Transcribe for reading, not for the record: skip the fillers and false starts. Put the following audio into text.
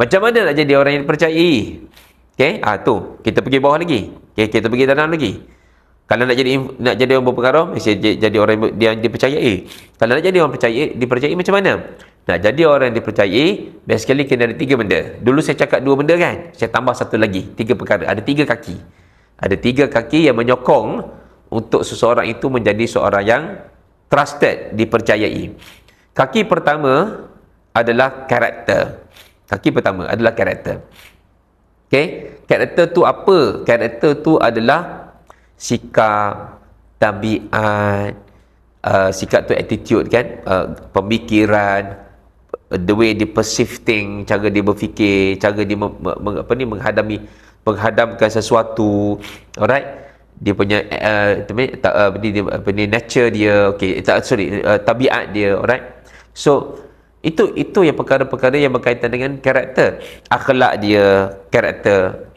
Macam mana nak jadi orang yang dipercayai? Okey, tu kita pergi bawah lagi. Okey, kita pergi dalam lagi. Kalau nak jadi orang berpengaruh, mesti jadi orang yang dipercayai. Kalau nak jadi orang dipercayai macam mana? Nak jadi orang yang dipercayai, best sekali kena ada 3 benda. Dulu saya cakap 2 benda kan? Saya tambah satu lagi, 3 perkara. Ada 3 kaki. Ada 3 kaki yang menyokong untuk seseorang itu menjadi seorang yang trusted, dipercayai. Kaki pertama adalah karakter. Kaki pertama adalah karakter. Okey, karakter tu apa? Karakter tu adalah sikap, tabiat, sikap tu attitude kan, pemikiran, the way dia perceive thing, cara dia berfikir, cara dia menghadamkan sesuatu, alright? Dia punya nature dia, tabiat dia, alright? So itu yang perkara-perkara yang berkaitan dengan karakter, akhlak dia, karakter.